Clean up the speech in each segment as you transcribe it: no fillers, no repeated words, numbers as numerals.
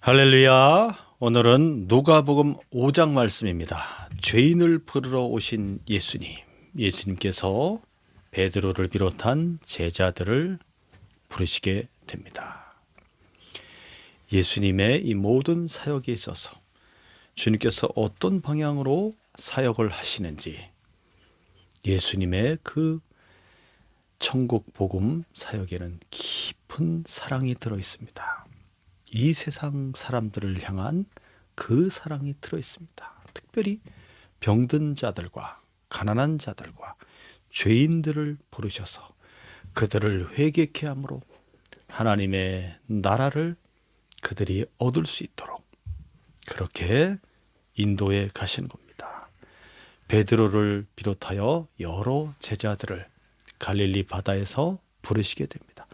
할렐루야. 오늘은 누가복음 5장 말씀입니다. 죄인을 부르러 오신 예수님께서 베드로를 비롯한 제자들을 부르시게 됩니다. 예수님의 이 모든 사역에 있어서 주님께서 어떤 방향으로 사역을 하시는지, 예수님의 그 천국 복음 사역에는 깊은 사랑이 들어 있습니다. 이 세상 사람들을 향한 그 사랑이 들어 있습니다. 특별히 병든 자들과 가난한 자들과 죄인들을 부르셔서 그들을 회개케 함으로 하나님의 나라를 그들이 얻을 수 있도록 그렇게 인도해 가시는 겁니다. 베드로를 비롯하여 여러 제자들을 갈릴리 바다에서 부르시게 됩니다.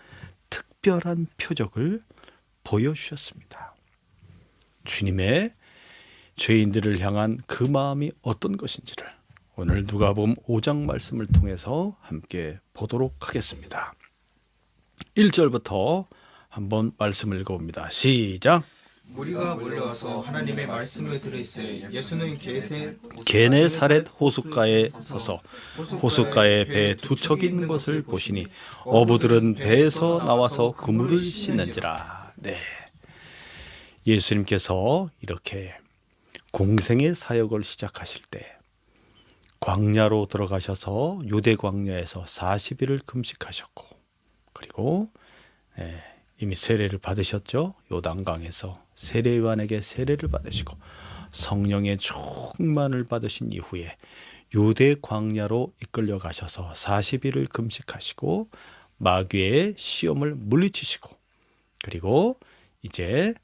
특별한 표적을 보여주셨습니다. 주님의 죄인들을 향한 그 마음이 어떤 것인지를 오늘 누가복음 5장 말씀을 통해서 함께 보도록 하겠습니다. 1절부터 한번 말씀을 읽어봅니다. 시작. 무리가 몰려와서 하나님의 말씀을 들으시되 예수는 게네사렛 호숫가에 서서 호숫가에 배 두 척이 있는 것을 보시니 어부들은 배에서 나와서 그물을 씻는지라. 네, 예수님께서 이렇게 공생의 사역을 시작하실 때 광야로 들어가셔서 유대 광야에서 40일을 금식하셨고, 그리고 이미 세례를 받으셨죠. 요단강에서 세례요한에게 세례를 받으시고 성령의 충만을 받으신 이후에 유대 광야로 이끌려 가셔서 40일을 금식하시고 마귀의 시험을 물리치시고, 그리고 이제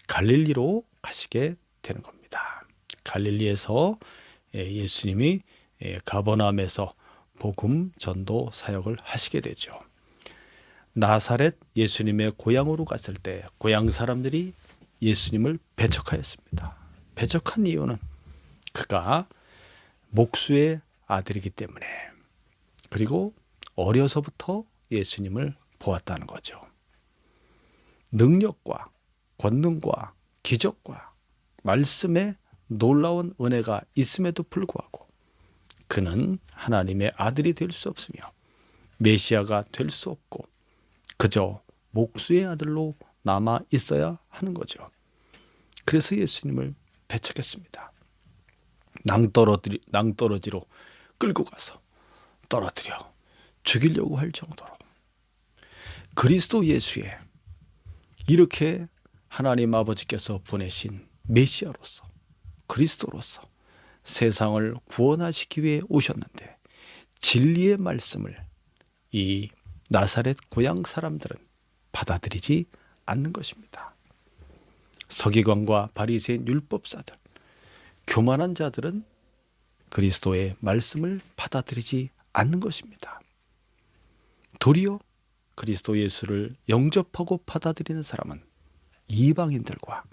갈릴리로 가시게 되는 겁니다. 갈릴리에서 예수님이 가버나움에서 복음 전도 사역을 하시게 되죠. 나사렛 예수님의 고향으로 갔을 때 고향 사람들이 예수님을 배척하였습니다. 배척한 이유는 그가 목수의 아들이기 때문에, 그리고 어려서부터 예수님을 보았다는 거죠. 능력과 권능과 기적과 말씀에 놀라운 은혜가 있음에도 불구하고 그는 하나님의 아들이 될 수 없으며 메시아가 될 수 없고 그저 목수의 아들로 남아 있어야 하는 거죠. 그래서 예수님을 배척했습니다. 낭떠러지로 끌고 가서 떨어뜨려 죽이려고 할 정도로 그리스도 예수의 이렇게 하나님 아버지께서 보내신 메시아로서, 그리스도로서 세상을 구원하시기 위해 오셨는데 진리의 말씀을 이 나사렛 고향 사람들은 받아들이지 않는 것입니다. 서기관과 바리새인 율법사들, 교만한 자들은 그리스도의 말씀을 받아들이지 않는 것입니다. 도리어 그리스도 예수를 영접하고 받아들이는 사람은 이방인들과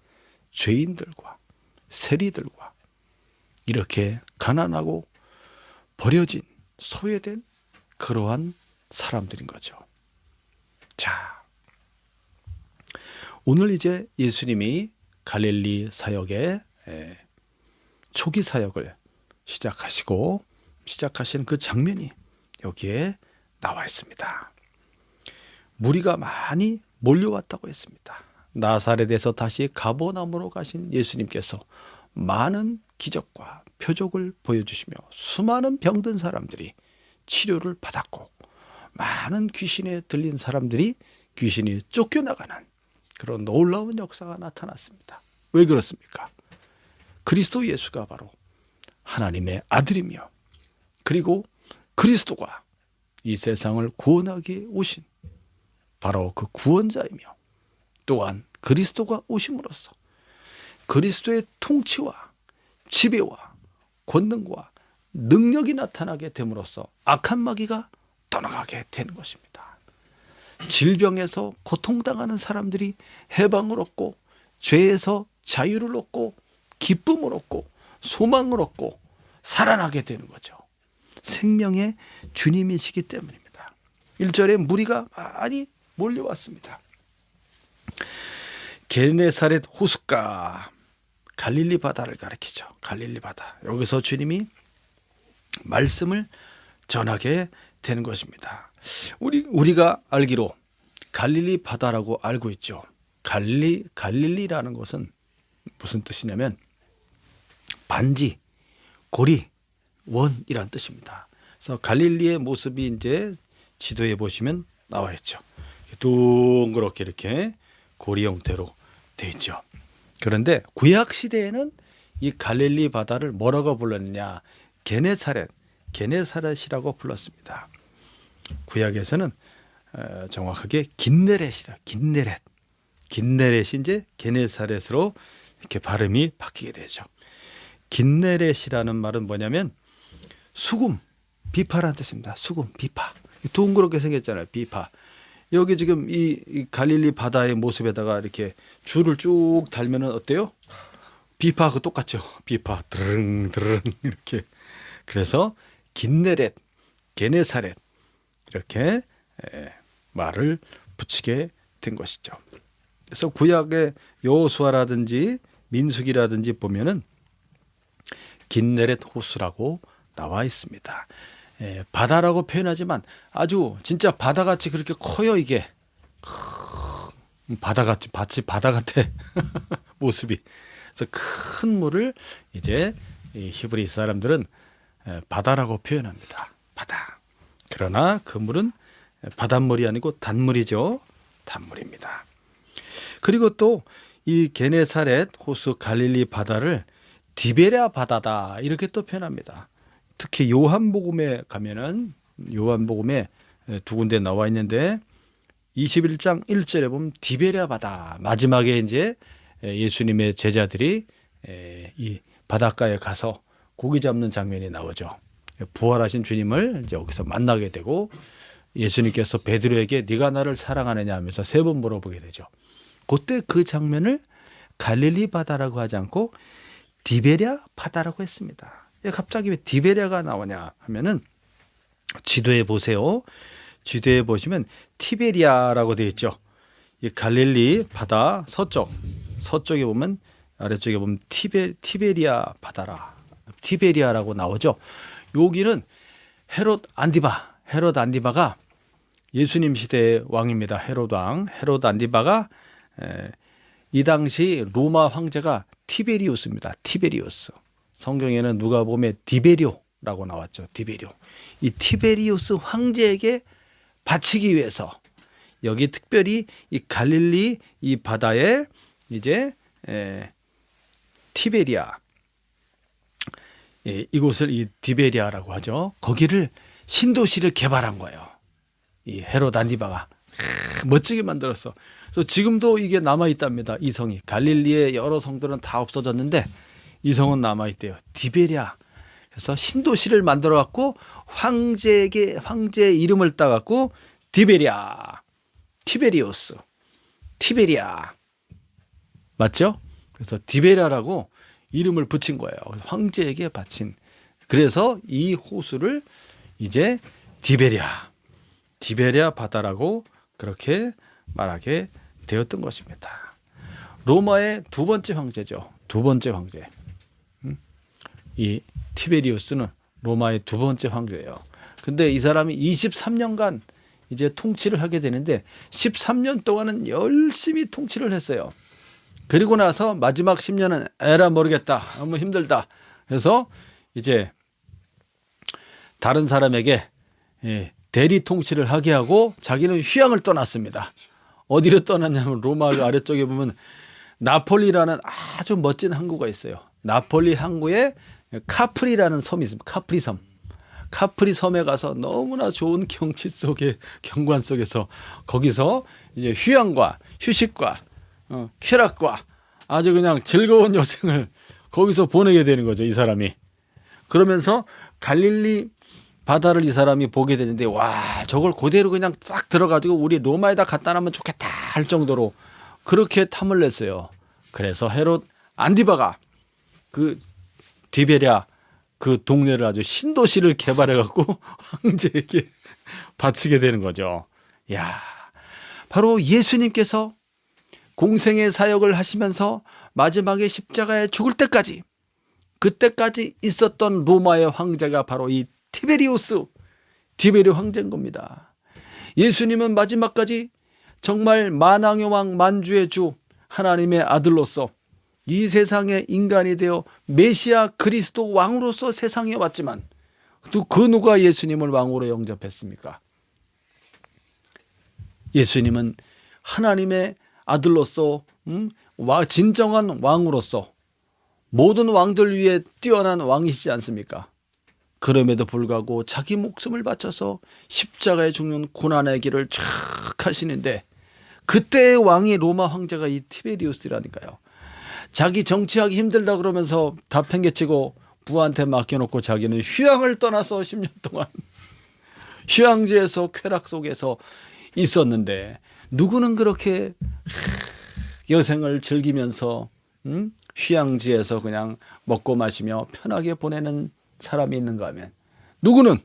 죄인들과 세리들과 이렇게 가난하고 버려진 소외된 그러한 사람들인 거죠. 자, 오늘 이제 예수님이 갈릴리 사역의 초기 사역을 시작하신 그 장면이 여기에 나와 있습니다. 무리가 많이 몰려왔다고 했습니다. 나사렛에서 다시 가버나움으로 가신 예수님께서 많은 기적과 표적을 보여주시며 수많은 병든 사람들이 치료를 받았고, 많은 귀신에 들린 사람들이 귀신이 쫓겨나가는 그런 놀라운 역사가 나타났습니다. 왜 그렇습니까? 그리스도 예수가 바로 하나님의 아들이며, 그리고 그리스도가 이 세상을 구원하기 오신 바로 그 구원자이며, 또한 그리스도가 오심으로써 그리스도의 통치와 지배와 권능과 능력이 나타나게 됨으로써 악한 마귀가 떠나가게 되는 것입니다. 질병에서 고통당하는 사람들이 해방을 얻고, 죄에서 자유를 얻고, 기쁨을 얻고, 소망을 얻고 살아나게 되는 거죠. 생명의 주님이시기 때문입니다. 1절에 무리가 많이 몰려왔습니다. 게네사렛 호숫가, 갈릴리 바다를 가리키죠. 갈릴리 바다. 여기서 주님이 말씀을 전하게 되는 것입니다. 우리가 알기로 갈릴리 바다라고 알고 있죠. 갈릴리라는 것은 무슨 뜻이냐면 반지, 고리, 원이란 뜻입니다. 그래서 갈릴리의 모습이 이제 지도에 보시면 나와 있죠. 동그랗게 이렇게 고리 형태로 되어 있죠. 그런데 구약 시대에는 이 갈릴리 바다를 뭐라고 불렀느냐? 게네사렛이라고 불렀습니다. 구약에서는 정확하게 긴네렛이 이제 게네사렛으로 이렇게 발음이 바뀌게 되죠. 긴네렛이라는 말은 뭐냐면 수금, 비파라는 뜻입니다. 수금, 비파. 동그랗게 생겼잖아요. 비파. 여기 지금 이 갈릴리 바다의 모습에다가 이렇게 줄을 쭉 달면은 어때요? 비파하고 똑같죠. 비파 드릉 이렇게. 그래서 긴네렛, 게네사렛 이렇게 말을 붙이게 된 것이죠. 그래서 구약의 여호수아라든지 민수기라든지 보면은 긴네렛 호수라고 나와 있습니다. 바다라고 표현하지만 아주 진짜 바다같이 그렇게 커요. 이게 바다같이 마치 바다 같아 모습이. 그래서 큰 물을 이제 이 히브리 사람들은 바다라고 표현합니다. 바다. 그러나 그 물은 바닷물이 아니고 단물이죠. 단물입니다. 그리고 또 이 게네사렛 호수 갈릴리 바다를 디베랴 바다다 이렇게 또 표현합니다. 특히 요한복음에 가면은 요한복음에 두 군데 나와 있는데 21장 1절에 보면 디베랴 바다, 마지막에 이제 예수님의 제자들이 이 바닷가에 가서 고기 잡는 장면이 나오죠. 부활하신 주님을 이제 여기서 만나게 되고 예수님께서 베드로에게 네가 나를 사랑하느냐 하면서 3번 물어보게 되죠. 그때 그 장면을 갈릴리 바다라고 하지 않고 디베랴 바다라고 했습니다. 갑자기 왜 디베랴가 나오냐 하면은 지도에 보세요. 지도에 보시면 티베리아라고 되어 있죠. 이 갈릴리 바다 서쪽에 보면 아래쪽에 보면 티베리아 바다라. 티베리아라고 나오죠. 여기는 헤롯 안디바가 예수님 시대의 왕입니다. 헤롯 왕. 헤롯 안디바가 이 당시 로마 황제가 티베리우스입니다. 티베리우스. 성경에는 누가 보면 디베료라고 나왔죠. 디베료. 이 티베리우스 황제에게 바치기 위해서 여기 특별히 이 갈릴리 이 바다에 이제 티베리아 이곳을 이 디베리아라고 하죠. 거기를 신도시를 개발한 거예요. 이 헤롯 안디바가 멋지게 만들었어. 그래서 지금도 이게 남아 있답니다. 이 성이 갈릴리의 여러 성들은 다 없어졌는데 이 성은 남아 있대요. 디베리아. 그래서 신도시를 만들어 갖고 황제의 이름을 따 갖고 디베리아, 티베리우스, 티베리아 맞죠? 그래서 디베리아라고 이름을 붙인 거예요. 황제에게 바친. 그래서 이 호수를 이제 디베리아 바다라고 그렇게 말하게 되었던 것입니다. 로마의 두 번째 황제죠. 두 번째 황제. 이 티베리우스는 로마의 두 번째 황제예요. 근데 이 사람이 23년간 이제 통치를 하게 되는데 13년 동안은 열심히 통치를 했어요. 그리고 나서 마지막 10년은 에라 모르겠다. 너무 힘들다. 그래서 이제 다른 사람에게 대리 통치를 하게 하고 자기는 휴양을 떠났습니다. 어디로 떠났냐면 로마 아래쪽에 보면 나폴리라는 아주 멋진 항구가 있어요. 나폴리 항구에 카프리라는 섬이 있습니다. 카프리섬. 카프리섬에 가서 너무나 좋은 경치 속에 경관 속에서 거기서 이제 휴양과 휴식과 쾌락과 아주 그냥 즐거운 여생을 거기서 보내게 되는 거죠. 이 사람이. 그러면서 갈릴리 바다를 이 사람이 보게 되는데 와 저걸 그대로 그냥 싹 들어가지고 우리 로마에다 갖다 놔면 좋겠다 할 정도로 그렇게 탐을 냈어요. 그래서 헤롯 안디바가 그 디베랴 그 동네를 아주 신도시를 개발해 갖고 황제에게 바치게 되는 거죠. 야, 바로 예수님께서 공생의 사역을 하시면서 마지막에 십자가에 죽을 때까지, 그때까지 있었던 로마의 황제가 바로 이 티베리오 황제인 겁니다. 예수님은 마지막까지 정말 만왕의 왕, 만주의 주, 하나님의 아들로서 이 세상의 인간이 되어 메시아 그리스도 왕으로서 세상에 왔지만, 또 그 누가 예수님을 왕으로 영접했습니까? 예수님은 하나님의 아들로서 진정한 왕으로서 모든 왕들 위에 뛰어난 왕이시지 않습니까? 그럼에도 불구하고 자기 목숨을 바쳐서 십자가에 죽는 고난의 길을 쫙 하시는데, 그때의 왕이 로마 황제가 이 티베리우스라니까요. 자기 정치하기 힘들다 그러면서 다 팽개치고 부하한테 맡겨놓고 자기는 휴양을 떠나서 10년 동안 휴양지에서 쾌락 속에서 있었는데, 누구는 그렇게 여생을 즐기면서 휴양지에서 그냥 먹고 마시며 편하게 보내는 사람이 있는가 하면, 누구는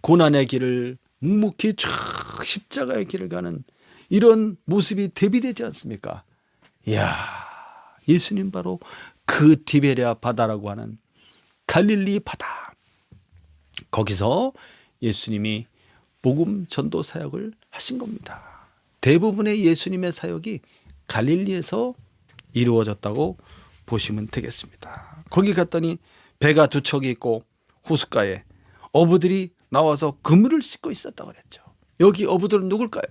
고난의 길을 묵묵히 쫙 십자가의 길을 가는 이런 모습이 대비되지 않습니까? 이야, 예수님 바로 그 티베리아 바다라고 하는 갈릴리 바다, 거기서 예수님이 복음 전도 사역을 하신 겁니다. 대부분의 예수님의 사역이 갈릴리에서 이루어졌다고 보시면 되겠습니다. 거기 갔더니 배가 두 척이 있고 호숫가에 어부들이 나와서 그물을 씻고 있었다고 그랬죠. 여기 어부들은 누굴까요?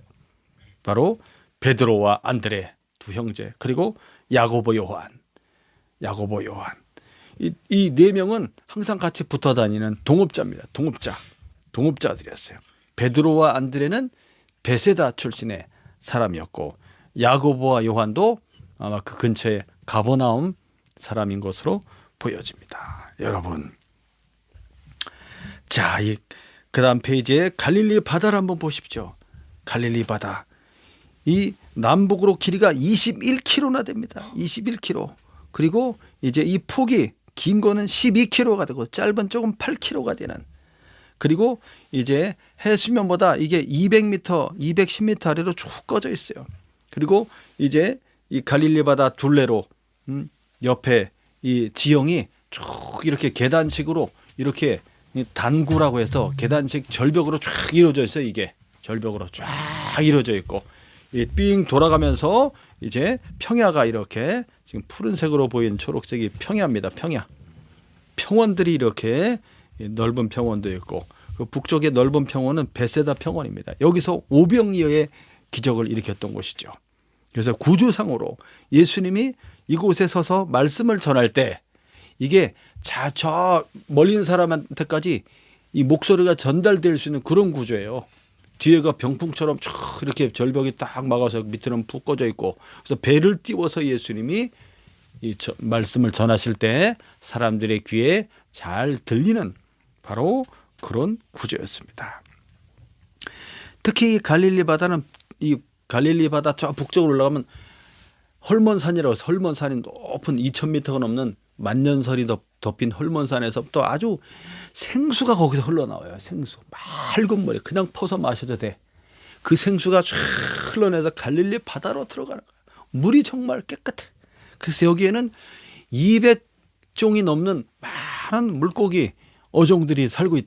바로 베드로와 안드레 두 형제, 그리고 야고보 요한. 이 네 명은 항상 같이 붙어 다니는 동업자입니다. 동업자들이었어요. 베드로와 안드레는 베세다 출신의 사람이었고, 야고보와 요한도 아마 그 근처에 가버나움 사람인 것으로 보여집니다. 여러분, 자, 그 다음 페이지에 갈릴리 바다를 한번 보십시오. 갈릴리 바다, 이 남북으로 길이가 21km나 됩니다. 21km. 그리고 이제 이 폭이 긴 거는 12km가 되고 짧은 쪽은 8km가 되는, 그리고 이제 해수면보다 이게 200m, 210m 아래로 쭉 꺼져 있어요. 그리고 이제 이 갈릴리 바다 둘레로 옆에 이 지형이 쭉 이렇게 계단식으로, 이렇게 단구라고 해서 계단식 절벽으로 쫙 이루어져 있어요. 이게 절벽으로 쫙 이루어져 있고, 삥 돌아가면서 이제 평야가 이렇게 지금 푸른색으로 보이는 초록색이 평야입니다. 평원들이 이렇게 넓은 평원도 있고, 그 북쪽의 넓은 평원은 베세다 평원입니다. 여기서 오병이어의 기적을 일으켰던 곳이죠. 그래서 구조상으로 예수님이 이곳에 서서 말씀을 전할 때, 이게 저 멀리 있는 사람한테까지 이 목소리가 전달될 수 있는 그런 구조예요. 뒤에가 병풍처럼 쫙 이렇게 절벽이 딱 막아서 밑에는 푹 꺼져 있고, 그래서 배를 띄워서 예수님이 이 말씀을 전하실 때 사람들의 귀에 잘 들리는 바로 그런 구조였습니다. 특히 갈릴리 바다는, 이 갈릴리 바다 저 북쪽으로 올라가면 헐몬산이라고 해서, 헐몬산이 높은 2000m가 넘는 만년설이 덮인 헐몬산에서부터 아주 생수가 거기서 흘러나와요. 생수, 맑은 물에 그냥 퍼서 마셔도 돼. 그 생수가 쫙 흘러내서 갈릴리 바다로 들어가는 거예요. 물이 정말 깨끗해. 그래서 여기에는 200종이 넘는 많은 물고기 어종들이 살고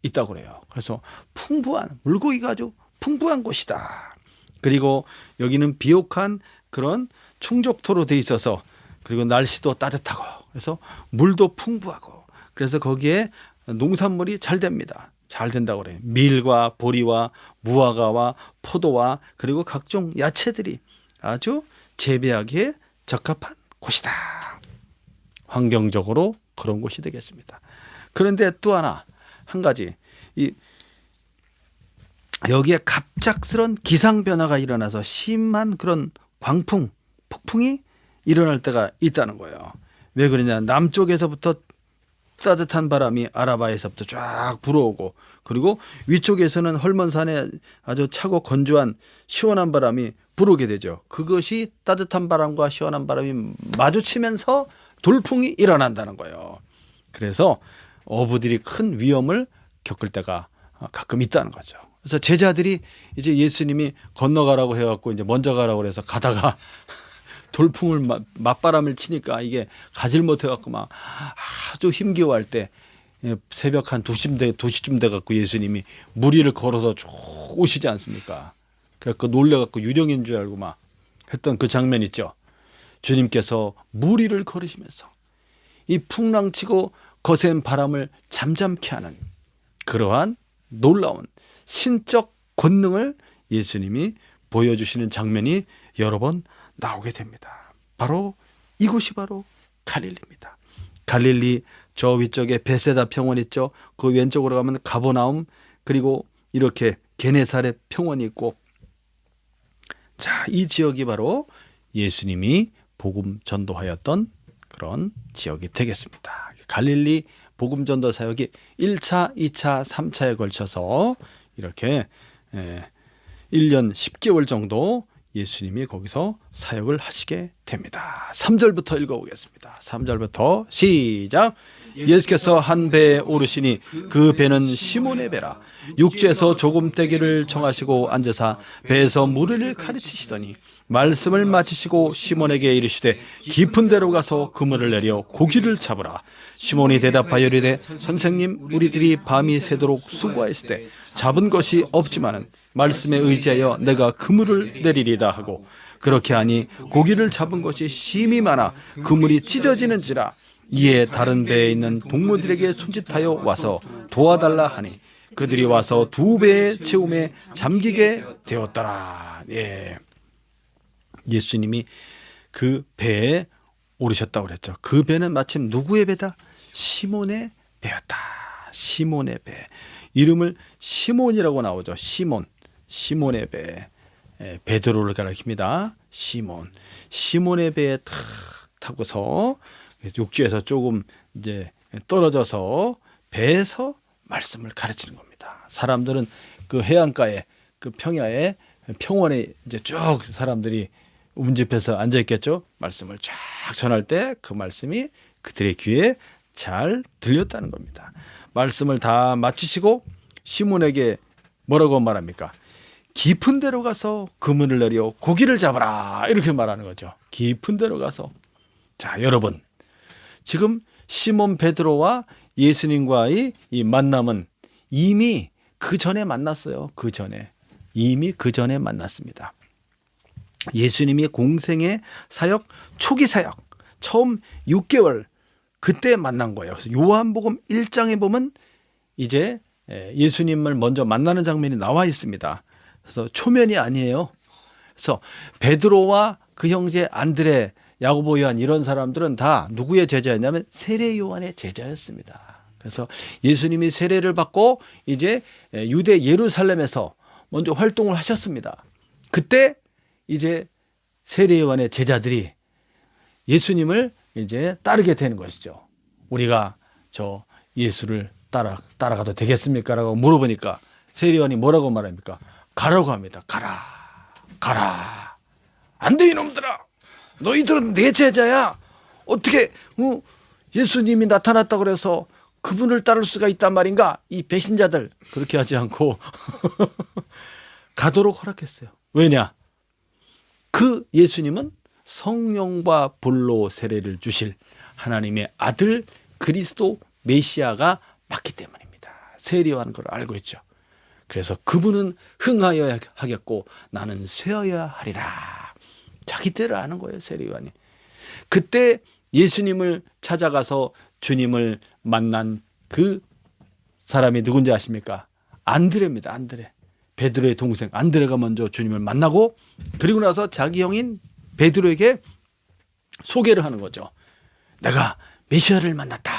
있다고 그래요. 그래서 풍부한 물고기가 아주 풍부한 곳이다. 그리고 여기는 비옥한 그런 충족토로 돼 있어서, 그리고 날씨도 따뜻하고, 그래서 물도 풍부하고, 그래서 거기에 농산물이 잘 됩니다. 잘 된다고 그래요. 밀과 보리와 무화과와 포도와 그리고 각종 야채들이 아주 재배하기에 적합한 곳이다. 환경적으로 그런 곳이 되겠습니다. 그런데 또 한 가지, 여기에 갑작스런 기상 변화가 일어나서 심한 그런 광풍, 폭풍이 일어날 때가 있다는 거예요. 왜 그러냐? 남쪽에서부터 따뜻한 바람이 아라바에서부터 쫙 불어오고, 그리고 위쪽에서는 헐몬산에 아주 차고 건조한 시원한 바람이 불어오게 되죠. 그것이 따뜻한 바람과 시원한 바람이 마주치면서 돌풍이 일어난다는 거예요. 그래서 어부들이 큰 위험을 겪을 때가 가끔 있다는 거죠. 그래서 제자들이 이제 예수님이 건너가라고 해갖고 이제 먼저 가라고 해서 가다가 돌풍을 맞바람을 치니까 이게 가질 못해갖고 막 아주 힘겨워할 때 새벽 한 2시쯤 돼갖고 예수님이 무리를 걸어서 쭉 오시지 않습니까? 그래갖고 놀래갖고 유령인 줄 알고 막 했던 그 장면 있죠. 주님께서 무리를 걸으시면서 이 풍랑치고 거센 바람을 잠잠케 하는 그러한 놀라운 신적 권능을 예수님이 보여주시는 장면이 여러 번 나오게 됩니다. 바로 이곳이 바로 갈릴리입니다. 갈릴리 저 위쪽에 베세다 평원 있죠. 그 왼쪽으로 가면 가버나움, 그리고 이렇게 게네사렛 평원이 있고, 자, 이 지역이 바로 예수님이 복음 전도하였던 그런 지역이 되겠습니다. 갈릴리 복음 전도 사역이 1차, 2차, 3차에 걸쳐서 이렇게 1년 10개월 정도 예수님이 거기서 사역을 하시게 됩니다. 3절부터 읽어보겠습니다. 3절부터 시작. 예수께서 한 배에 오르시니 그 배는 시몬의 배라. 육지에서 조금 떼기를 청하시고 앉으사 배에서 무리를 가르치시더니 말씀을 마치시고 시몬에게 이르시되 깊은 데로 가서 그물을 내려 고기를 잡으라. 시몬이 대답하여 이르되 선생님, 우리들이 밤이 새도록 수고하였을 때 잡은 것이 없지만은 말씀에 의지하여 내가 그물을 내리리다 하고, 그렇게 하니 고기를 잡은 것이 심히 많아 그물이 찢어지는지라. 이에 다른 배에 있는 동무들에게 손짓하여 와서 도와달라 하니 그들이 와서 2배의 채움에 잠기게 되었더라. 예수님이 그 배에 오르셨다고 그랬죠. 그 배는 마침 누구의 배다? 시몬의 배였다. 시몬의 배. 이름을 시몬이라고 나오죠. 시몬의 배. 베드로를 가리킵니다. 시몬의 배에 탁 타고서 육지에서 조금 이제 떨어져서 배에서 말씀을 가르치는 겁니다. 사람들은 그 해안가에, 그 평야에, 평원에 이제 쭉 사람들이 운집해서 앉아 있겠죠. 말씀을 쫙 전할 때 그 말씀이 그들의 귀에 잘 들렸다는 겁니다. 말씀을 다 마치시고 시몬에게 뭐라고 말합니까? 깊은 데로 가서 그물을 내려 고기를 잡아라, 이렇게 말하는 거죠. 깊은 데로 가서. 자, 여러분, 지금 시몬 베드로와 예수님과의 이 만남은 이미 그 전에 만났어요. 이미 그 전에 만났습니다. 예수님이 공생의 사역, 초기 사역, 처음 6개월 그때 만난 거예요. 그래서 요한복음 1장에 보면 이제 예수님을 먼저 만나는 장면이 나와 있습니다. 그래서 초면이 아니에요. 그래서 베드로와 그 형제 안드레, 야고보, 요한 이런 사람들은 다 누구의 제자였냐면 세례 요한의 제자였습니다. 그래서 예수님이 세례를 받고 이제 유대 예루살렘에서 먼저 활동을 하셨습니다. 그때 이제 세례 요한의 제자들이 예수님을 이제 따르게 되는 것이죠. 우리가 저 예수를 따라가도 되겠습니까? 라고 물어보니까 세례 요한이 뭐라고 말합니까? 가라고 합니다. 가라. 안 돼, 이놈들아. 너희들은 내 제자야. 어떻게 예수님이 나타났다고 그래서 그분을 따를 수가 있단 말인가? 이 배신자들. 그렇게 하지 않고 가도록 허락했어요. 왜냐? 그 예수님은 성령과 불로 세례를 주실 하나님의 아들 그리스도 메시아가 맞기 때문입니다. 세례요한은 그걸 알고 있죠. 그래서 그분은 흥하여야 하겠고 나는 쇠하여야 하리라. 자기 뜻을 아는 거예요, 세례요한이. 그때 예수님을 찾아가서 주님을 만난 그 사람이 누군지 아십니까? 안드레입니다. 안드레. 베드로의 동생 안드레가 먼저 주님을 만나고, 그리고 나서 자기 형인 베드로에게 소개를 하는 거죠. 내가 메시아를 만났다.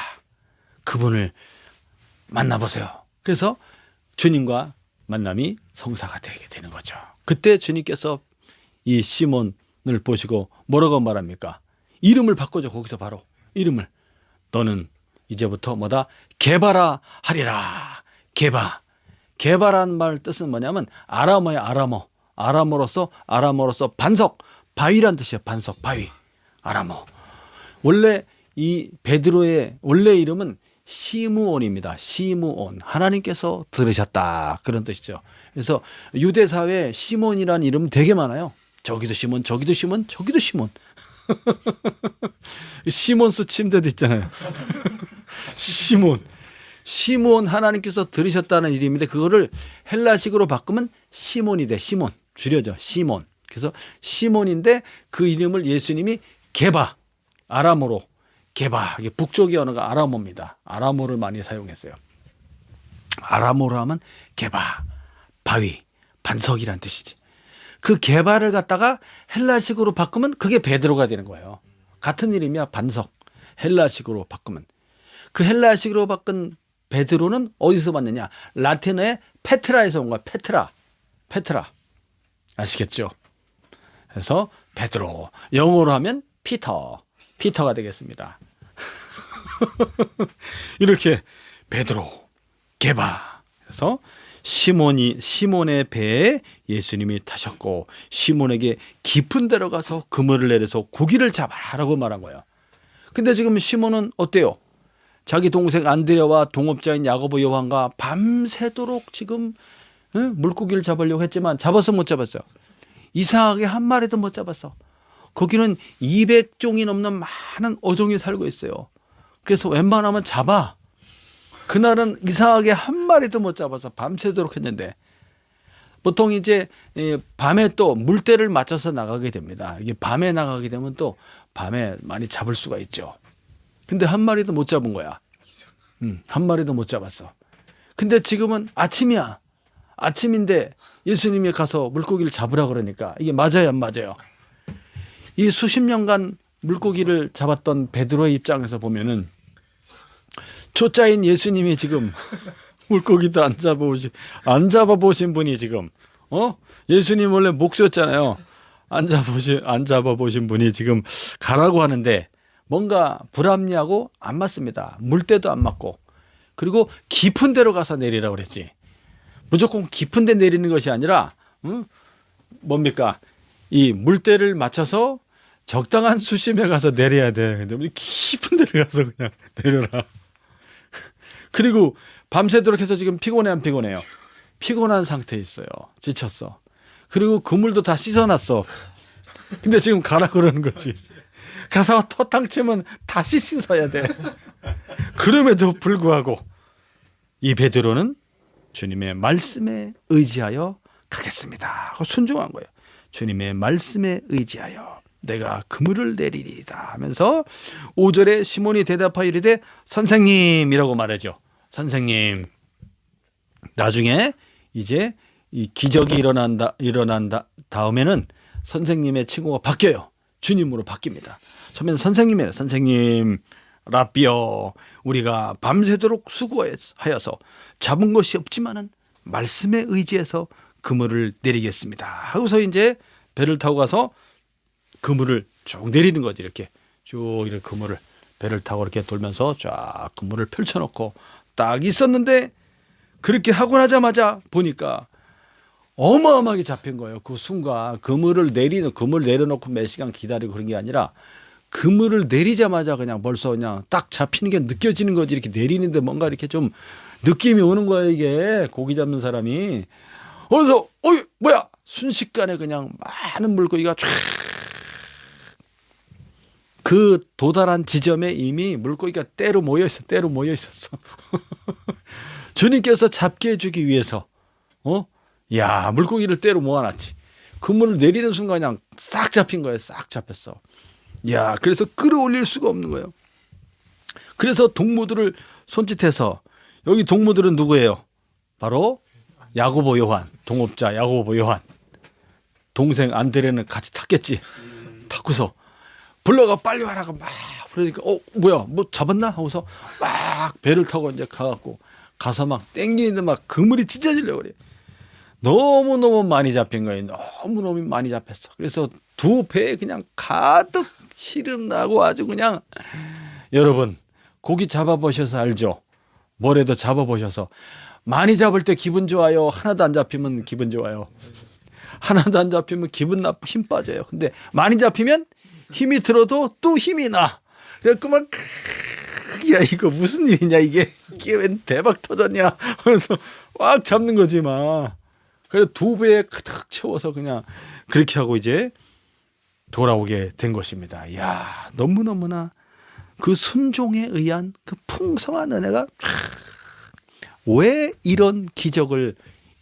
그분을 만나보세요. 그래서 주님과 만남이 성사가 되게 되는 거죠. 그때 주님께서 이 시몬을 보시고 뭐라고 말합니까? 이름을 바꿔줘. 거기서 바로 이름을. 너는 이제부터 뭐다? 게바라 하리라. 게바라는 말 뜻은 뭐냐면 아람어예요. 아람어로서 반석, 바위란 뜻이에요. 반석, 바위. 아람어. 원래 이 베드로의 원래 이름은 시므온입니다. 시므온. 하나님께서 들으셨다. 그런 뜻이죠. 그래서 유대 사회에 시몬이라는 이름 되게 많아요. 저기도 시몬, 저기도 시몬, 저기도 시몬. 시몬스 침대도 있잖아요. 시몬. 시몬 하나님께서 들으셨다는 이름인데 그거를 헬라식으로 바꾸면 시몬이 돼. 시몬. 줄여져. 시몬. 그래서 시몬인데 그 이름을 예수님이 게바. 아람어로. 게바. 이게 북쪽의 언어가 아람어입니다. 아람어를 많이 사용했어요. 아람어로 하면 게바. 바위. 반석이란 뜻이지. 그 게바를 갖다가 헬라식으로 바꾸면 그게 베드로가 되는 거예요. 같은 이름이야. 반석. 헬라식으로 바꾸면. 그 헬라식으로 바꾼 베드로는 어디서 봤느냐? 라틴어의 페트라에서 온 거야. 페트라. 페트라. 아시겠죠? 그래서 베드로. 영어로 하면 피터. 피터가 되겠습니다. 이렇게 베드로, 게바. 그래서 시몬의 배에 예수님이 타셨고 시몬에게 깊은 데로 가서 그물을 내려서 고기를 잡아라라고 말한 거예요. 근데 지금 시몬은 어때요? 자기 동생 안드레와 동업자인 야고보 요한과 밤새도록 지금 물고기를 잡으려고 했지만 잡았어 못 잡았어요? 이상하게 한 마리도 못 잡았어. 거기는 200종이 넘는 많은 어종이 살고 있어요. 그래서 웬만하면 잡아. 그날은 이상하게 한 마리도 못 잡아서 밤새도록 했는데 보통 이제 밤에 또 물때를 맞춰서 나가게 됩니다. 이게 밤에 나가게 되면 또 밤에 많이 잡을 수가 있죠. 근데 한 마리도 못 잡은 거야. 한 마리도 못 잡았어. 근데 지금은 아침이야. 아침인데 예수님이 가서 물고기를 잡으라 그러니까 이게 맞아요, 안 맞아요? 이 수십 년간 물고기를 잡았던 베드로의 입장에서 보면은 초짜인 예수님이 지금 물고기도 안 잡아보신 분이 지금 예수님 원래 목수였잖아요. 안 잡아보신 분이 지금 가라고 하는데 뭔가 불합리하고 안 맞습니다. 물때도 안 맞고 그리고 깊은 데로 가서 내리라고 그랬지. 무조건 깊은 데 내리는 것이 아니라 뭡니까? 이 물때를 맞춰서 적당한 수심에 가서 내려야 돼. 근데 깊은 데를 가서 그냥 내려라. 그리고 밤새도록 해서 지금 피곤해 안 피곤해요? 피곤한 상태에 있어요. 지쳤어. 그리고 그물도 다 씻어놨어. 근데 지금 가라 그러는 거지. 가서 터탕 치면 다시 씻어야 돼. 그럼에도 불구하고 이 베드로는 주님의 말씀에 의지하여 가겠습니다 하고 순종한 거예요. 주님의 말씀에 의지하여 내가 그물을 내리리이다 하면서 5절에 시몬이 대답하여 이르되 선생님이라고 말하죠. 선생님. 나중에 이제 이 기적이 일어난다 다음에는 선생님의 칭호가 바뀌어요. 주님으로 바뀝니다. 처음에는 선생님이에요. 선생님, 라비어, 우리가 밤새도록 수고하여서 잡은 것이 없지만은 말씀에 의지해서 그물을 내리겠습니다 하고서 이제 배를 타고 가서 그물을 쭉 내리는 거지. 이렇게 쭉 이렇게 그물을 배를 타고 이렇게 돌면서 쫙 그물을 펼쳐놓고 딱 있었는데 그렇게 하고 나자마자 보니까 어마어마하게 잡힌 거예요. 그 순간 그물 내려놓고 몇 시간 기다리고 그런 게 아니라 그물을 내리자마자 그냥 벌써 그냥 딱 잡히는 게 느껴지는 거지. 이렇게 내리는데 뭔가 이렇게 좀 느낌이 오는 거예요. 이게 고기 잡는 사람이. 그래서 뭐야 순식간에 그냥 많은 물고기가 쫙 그 도달한 지점에 이미 물고기가 때로 모여 있었어. 주님께서 잡게 해주기 위해서 야 물고기를 때로 모아놨지. 그물을 내리는 순간 그냥 싹 잡힌 거예요. 싹 잡혔어. 야 그래서 끌어올릴 수가 없는 거예요. 그래서 동무들을 손짓해서 여기 동무들은 누구예요? 바로 야고보 요한, 동업자 야고보 요한. 동생 안드레는 같이 탔겠지. 탔고서 불러가 빨리 와라고 막 그러니까 뭐야 뭐 잡았나 하고서 막 배를 타고 이제 가갖고 가서 막 땡기는데 막 그물이 찢어지려고 그래. 너무너무 많이 잡힌 거예요. 너무너무 많이 잡혔어. 그래서 두 배에 그냥 가득 실은 나고 아주 그냥 여러분 고기 잡아보셔서 알죠? 뭐래도 잡아보셔서 많이 잡을 때 기분 좋아요. 하나도 안 잡히면 기분 좋아요. 하나도 안 잡히면 기분 나쁘고 힘 빠져요. 근데 많이 잡히면 힘이 들어도 또 힘이 나. 그래서 그만 야 이거 무슨 일이냐 이게 웬 대박 터졌냐 하면서 꽉 잡는 거지 막. 그래 두 배에 가득 채워서 그냥 그렇게 하고 이제 돌아오게 된 것입니다. 야 너무너무나 그 순종에 의한 그 풍성한 은혜가 왜 이런 기적을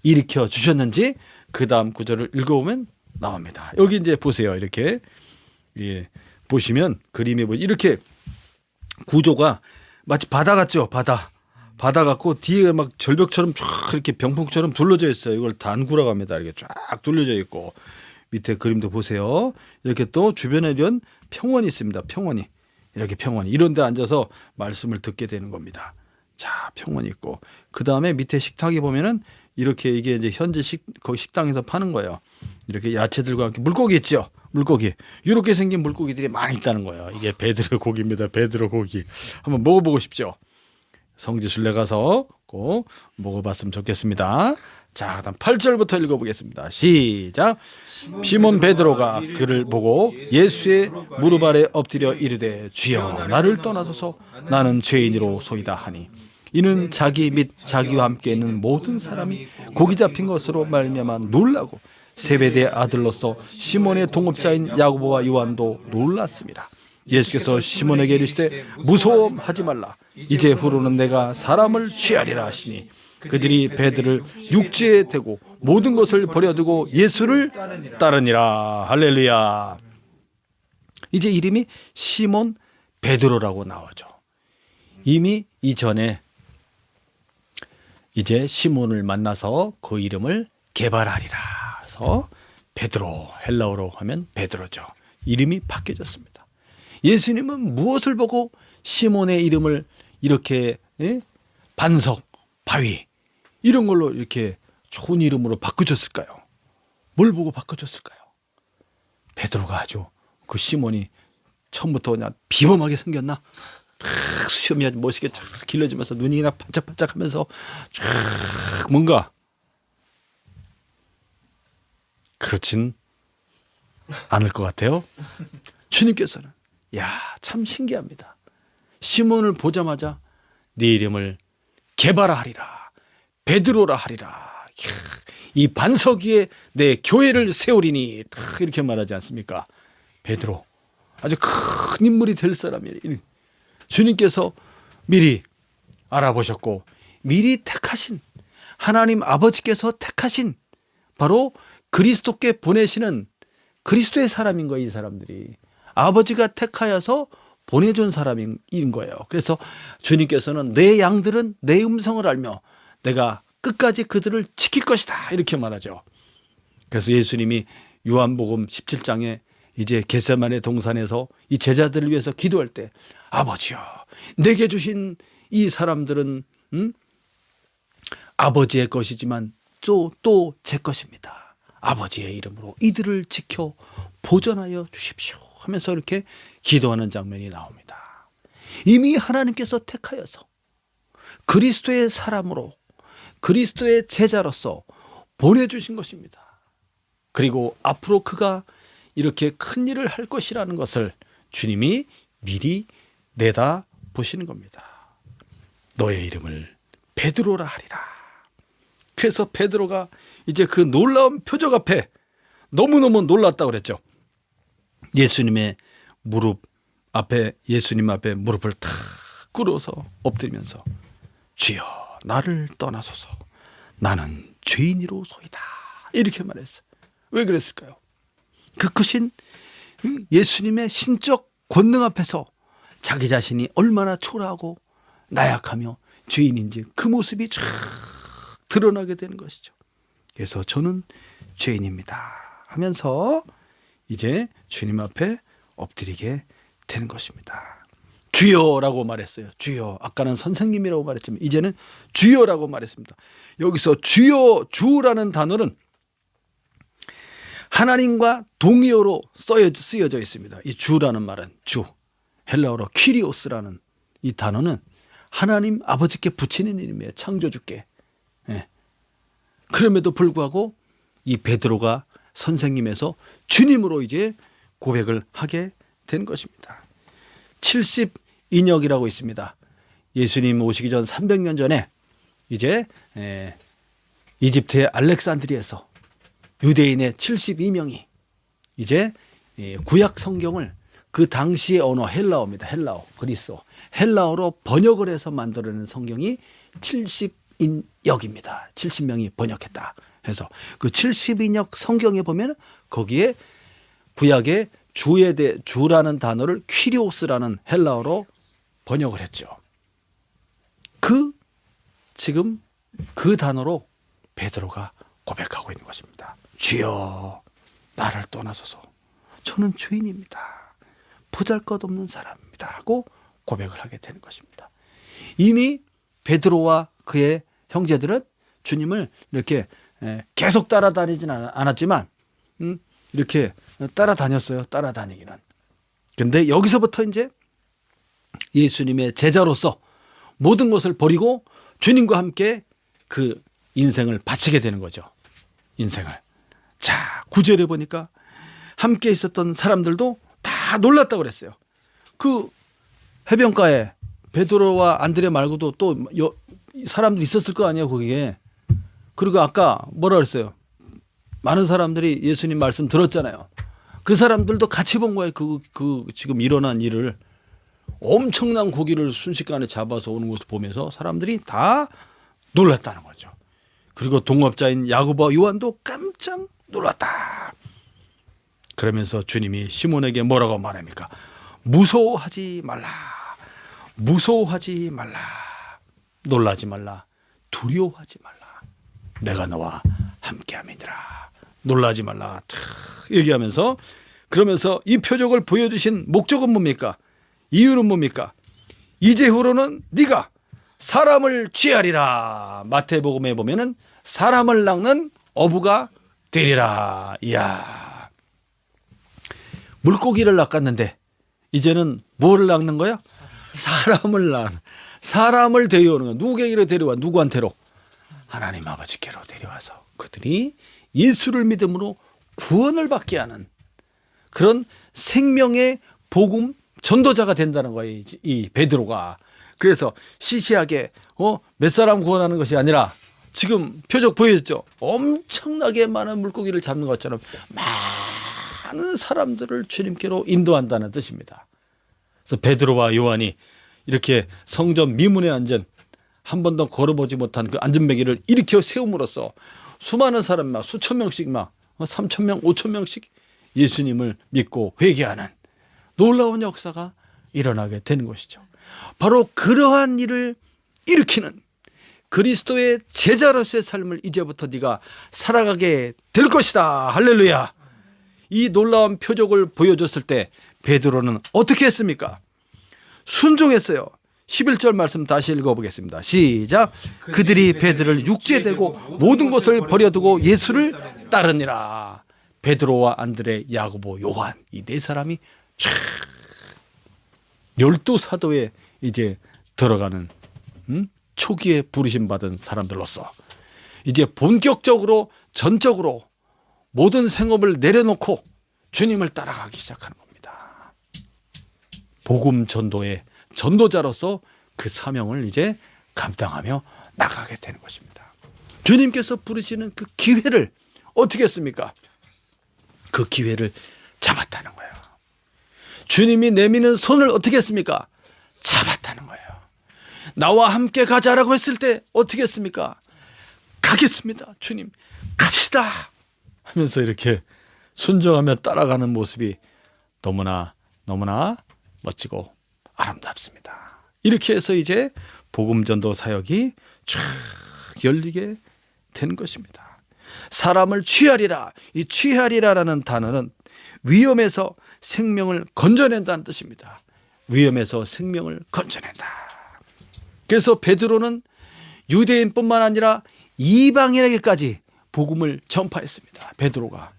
일으켜 주셨는지 그 다음 구절을 읽어보면 나옵니다. 여기 이제 보세요. 이렇게 예, 보시면 그림에 이렇게 구조가 마치 바다 같죠. 바다 같고 뒤에 막 절벽처럼 쫙 이렇게 병풍처럼 둘러져 있어요. 이걸 단구라고 합니다. 이렇게 쫙 둘러져 있고 밑에 그림도 보세요. 이렇게 또 주변에 이런 평원이 있습니다. 평원이 이렇게 평원이 이런 데 앉아서 말씀을 듣게 되는 겁니다. 자, 평원이 있고 그 다음에 밑에 식탁에 보면은 이렇게 이게 이제 현지 거기 식당에서 파는 거예요. 이렇게 야채들과 함께 물고기 있죠. 물고기 이렇게 생긴 물고기들이 많이 있다는 거예요. 이게 베드로 고기입니다. 베드로 고기 한번 먹어보고 싶죠. 성지순례 가서 꼭 먹어봤으면 좋겠습니다. 자, 그다음 8절부터 읽어보겠습니다. 시작. 시몬 베드로가 그를 보고 예수의 무릎 아래 엎드려 이르되 주여 나를 떠나소서 나는 죄인이로소이다 하니 이는 자기 및 자기와 함께 있는 모든 사람이 고기 잡힌 것으로 말미암아 놀라고 세베대의 아들로서 시몬의 동업자인 야고보와 요한도 놀랐습니다. 예수께서 시몬에게 이르시되 무서워하지 말라. 이제 후로는 내가 사람을 취하리라 하시니 그들이 베드를 육지에 대고 모든 것을 버려두고 예수를 따르니라. 할렐루야. 이제 이름이 시몬 베드로라고 나오죠. 이미 이전에 이제 시몬을 만나서 그 이름을 개발하리라 해서 베드로, 헬라어로 하면 베드로죠. 이름이 바뀌어졌습니다. 예수님은 무엇을 보고 시몬의 이름을 이렇게 반석, 바위 이런 걸로 이렇게 좋은 이름으로 바꾸셨을까요? 뭘 보고 바꾸셨을까요? 베드로가 아주 그 시몬이 처음부터 그냥 비범하게 생겼나? 수염이 아주 멋있게 쫙 길러지면서 눈이 그냥 반짝반짝하면서 쫙 뭔가 그렇진 않을 것 같아요. 주님께서는 야, 참 신기합니다. 시몬을 보자마자 네 이름을 게바라 하리라, 베드로라 하리라. 이 반석 위에 내 교회를 세우리니 이렇게 말하지 않습니까? 베드로 아주 큰 인물이 될 사람이에요. 주님께서 미리 알아보셨고 미리 택하신 하나님 아버지께서 택하신 바로 그리스도께 보내시는 그리스도의 사람인 거예요. 이 사람들이 아버지가 택하여서 보내준 사람인 거예요. 그래서 주님께서는 내 양들은 내 음성을 알며 내가 끝까지 그들을 지킬 것이다 이렇게 말하죠. 그래서 예수님이 요한복음 17장에 이제 겟세마네 동산에서 이 제자들을 위해서 기도할 때 아버지여 내게 주신 이 사람들은 아버지의 것이지만 또 제 것입니다. 아버지의 이름으로 이들을 지켜 보존하여 주십시오 하면서 이렇게 기도하는 장면이 나옵니다. 이미 하나님께서 택하여서 그리스도의 사람으로 그리스도의 제자로서 보내주신 것입니다. 그리고 앞으로 그가 이렇게 큰 일을 할 것이라는 것을 주님이 미리 내다 보시는 겁니다. 너의 이름을 베드로라 하리라. 그래서 베드로가 이제 그 놀라운 표적 앞에 너무너무 놀랐다고 그랬죠. 예수님의 무릎 앞에 예수님 앞에 무릎을 탁 꿇어서 엎드리면서 주여 나를 떠나소서 나는 죄인이로소이다 이렇게 말했어요. 왜 그랬을까요? 그 크신 예수님의 신적 권능 앞에서 자기 자신이 얼마나 초라하고 나약하며 죄인인지 그 모습이 쫙 드러나게 되는 것이죠. 그래서 저는 죄인입니다 하면서 이제 주님 앞에 엎드리게 되는 것입니다. 주여라고 말했어요. 주여. 아까는 선생님이라고 말했지만 이제는 주여라고 말했습니다. 여기서 주여, 주라는 단어는 하나님과 동의어로 쓰여져 있습니다. 이 주라는 말은 주, 헬라어로 키리오스라는 이 단어는 하나님 아버지께 붙이는 이름이에요. 창조주께. 예. 그럼에도 불구하고 이 베드로가 선생님에서 주님으로 이제 고백을 하게 된 것입니다. 70인역이라고 있습니다. 예수님 오시기 전 300년 전에 이제 이집트의 알렉산드리아에서 유대인의 72명이 이제 구약 성경을 그 당시의 언어 헬라어입니다. 헬라어, 그리스어. 헬라어로 번역을 해서 만들어낸 성경이 70인역입니다. 70명이 번역했다. 해서 그 70인역 성경에 보면 거기에 구약의 주라는 단어를 퀴리오스라는 헬라어로 번역을 했죠. 지금 그 단어로 베드로가 고백하고 있는 것입니다. 주여, 나를 떠나소서. 저는 죄인입니다. 보잘것없는 사람입니다. 하고 고백을 하게 되는 것입니다. 이미 베드로와 그의 형제들은 주님을 이렇게 계속 따라다니지는 않았지만 이렇게 따라다녔어요. 따라다니기는. 근데 여기서부터 이제 예수님의 제자로서 모든 것을 버리고 주님과 함께 그 인생을 바치게 되는 거죠. 인생을. 자, 9절에 보니까 함께 있었던 사람들도 다 놀랐다고 그랬어요. 그 해변가에 베드로와 안드레 말고도 또 사람들이 있었을 거 아니에요, 거기에. 그리고 아까 뭐라 그랬어요? 많은 사람들이 예수님 말씀 들었잖아요. 그 사람들도 같이 본 거예요. 그 지금 일어난 일을. 엄청난 고기를 순식간에 잡아서 오는 것을 보면서 사람들이 다 놀랐다는 거죠. 그리고 동업자인 야고보와 요한도 깜짝 놀랐다. 그러면서 주님이 시몬에게 뭐라고 말합니까? 무서워하지 말라. 무서워하지 말라. 놀라지 말라. 두려워하지 말라. 내가 너와 함께함이니라. 놀라지 말라. 얘기하면서 그러면서 이 표적을 보여주신 목적은 뭡니까? 이유는 뭡니까? 이제후로는 네가 사람을 취하리라. 마태복음에 보면은 사람을 낚는 어부가 되리라. 이야. 물고기를 낚았는데 이제는 뭐를 낚는 거야? 사람을 데려오는 거야. 누구에게로 데려와? 누구한테로? 하나님 아버지께로 데려와서 그들이 예수를 믿음으로 구원을 받게 하는 그런 생명의 복음 전도자가 된다는 거예요. 이 베드로가. 그래서 시시하게 몇 사람 구원하는 것이 아니라 지금 표적 보여줬죠. 엄청나게 많은 물고기를 잡는 것처럼 많은 사람들을 주님께로 인도한다는 뜻입니다. 그래서 베드로와 요한이 이렇게 성전 미문에 앉은 한 번도 걸어보지 못한 그 안전뱅이를 일으켜 세움으로써 수많은 사람 수천 명씩 3,000명, 5,000명씩 예수님을 믿고 회개하는 놀라운 역사가 일어나게 되는 것이죠. 바로 그러한 일을 일으키는 그리스도의 제자로서의 삶을 이제부터 네가 살아가게 될 것이다. 할렐루야. 이 놀라운 표적을 보여줬을 때 베드로는 어떻게 했습니까? 순종했어요. 11절 말씀 다시 읽어보겠습니다. 시작. 그들이 베드로를 육지에 대고 모든 것을 버려두고 예수를 따르니라. 베드로와 안드레, 야고보, 요한 이 네 사람이 열두 사도에 이제 들어가는 초기에 부르심 받은 사람들로서 이제 본격적으로 전적으로 모든 생업을 내려놓고 주님을 따라가기 시작하는 겁니다. 복음 전도의 전도자로서 그 사명을 이제 감당하며 나가게 되는 것입니다. 주님께서 부르시는 그 기회를 어떻게 했습니까? 그 기회를 잡았다는 거예요. 주님이 내미는 손을 어떻게 했습니까? 잡았다는 거예요. 나와 함께 가자라고 했을 때 어떻게 했습니까? 가겠습니다. 주님 갑시다 하면서 이렇게 순종하며 따라가는 모습이 너무나 멋지고 아름답습니다. 이렇게 해서 이제 복음전도 사역이 쫙 열리게 된 것입니다. 사람을 취하리라. 이 취하리라라는 단어는 위험에서 생명을 건져낸다는 뜻입니다. 위험에서 생명을 건져낸다. 그래서 베드로는 유대인뿐만 아니라 이방인에게까지 복음을 전파했습니다. 베드로가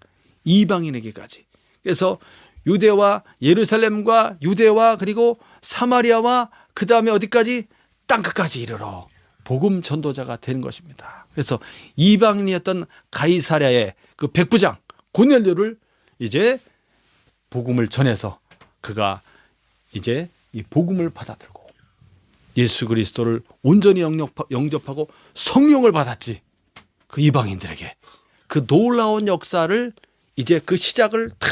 이방인에게까지. 그래서 유대와 예루살렘과 유대와 그리고 사마리아와 그 다음에 어디까지? 땅끝까지 이르러 복음 전도자가 되는 것입니다. 그래서 이방인이었던 가이사랴의 그 백부장 고넬료를 이제 복음을 전해서 그가 이제 이 복음을 받아들고 예수 그리스도를 온전히 영접하고 성령을 받았지. 그 이방인들에게 그 놀라운 역사를 이제 그 시작을 탁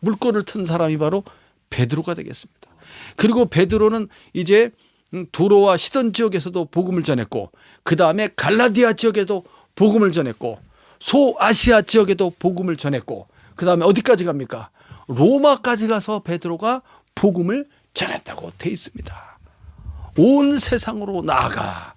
물꼬를 튼 사람이 바로 베드로가 되겠습니다. 그리고 베드로는 이제 두로와 시돈 지역에서도 복음을 전했고, 그 다음에 갈라디아 지역에도 복음을 전했고, 소아시아 지역에도 복음을 전했고, 그 다음에 어디까지 갑니까? 로마까지 가서 베드로가 복음을 전했다고 돼 있습니다. 온 세상으로 나아가,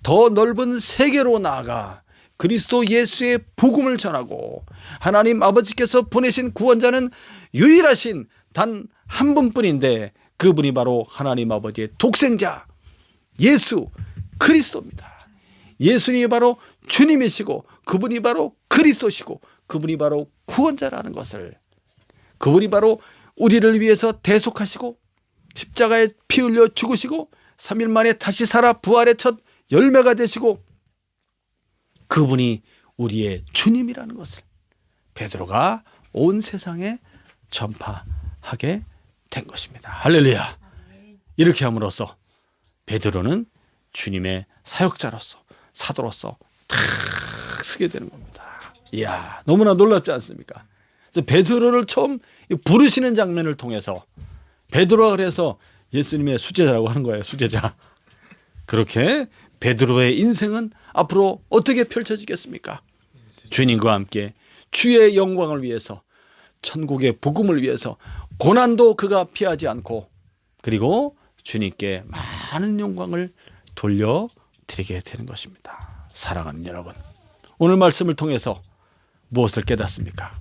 더 넓은 세계로 나아가 그리스도 예수의 복음을 전하고, 하나님 아버지께서 보내신 구원자는 유일하신 단 한 분뿐인데 그분이 바로 하나님 아버지의 독생자 예수 그리스도입니다. 예수님이 바로 주님이시고, 그분이 바로 그리스도시고, 그분이 바로 구원자라는 것을, 그분이 바로 우리를 위해서 대속하시고 십자가에 피 흘려 죽으시고 3일 만에 다시 살아 부활의 첫 열매가 되시고, 그분이 우리의 주님이라는 것을 베드로가 온 세상에 전파하게 된 것입니다. 할렐루야. 이렇게 함으로써 베드로는 주님의 사역자로서, 사도로서 탁 쓰게 되는 겁니다. 이야, 너무나 놀랍지 않습니까? 베드로를 처음 부르시는 장면을 통해서, 베드로가 그래서 예수님의 수제자라고 하는 거예요. 수제자. 그렇게 베드로의 인생은 앞으로 어떻게 펼쳐지겠습니까? 주님과 함께 주의 영광을 위해서, 천국의 복음을 위해서 고난도 그가 피하지 않고, 그리고 주님께 많은 영광을 돌려드리게 되는 것입니다. 사랑하는 여러분, 오늘 말씀을 통해서 무엇을 깨닫습니까?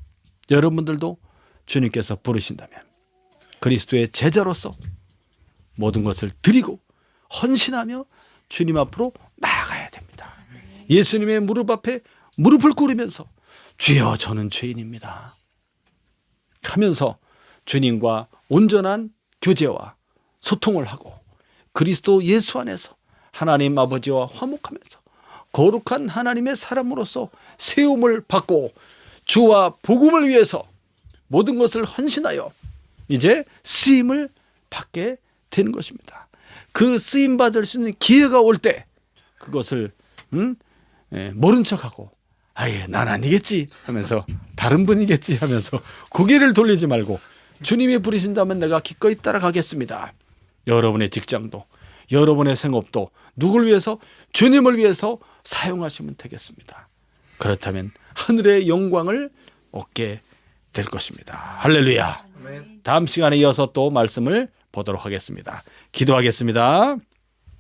여러분들도 주님께서 부르신다면 그리스도의 제자로서 모든 것을 드리고 헌신하며 주님 앞으로 나아가야 됩니다. 예수님의 무릎 앞에 무릎을 꿇으면서 주여 저는 죄인입니다 하면서 주님과 온전한 교제와 소통을 하고, 그리스도 예수 안에서 하나님 아버지와 화목하면서 거룩한 하나님의 사람으로서 세움을 받고 주와 복음을 위해서 모든 것을 헌신하여 이제 쓰임을 받게 되는 것입니다. 그 쓰임 받을 수 있는 기회가 올 때 그것을 모른 척하고 아예 난 아니겠지 하면서, 다른 분이겠지 하면서 고개를 돌리지 말고 주님이 부르신다면 내가 기꺼이 따라가겠습니다. 여러분의 직장도, 여러분의 생업도 누굴 위해서? 주님을 위해서 사용하시면 되겠습니다. 그렇다면 하늘의 영광을 얻게 될 것입니다. 할렐루야. 아멘. 다음 시간에 이어서 또 말씀을 보도록 하겠습니다. 기도하겠습니다.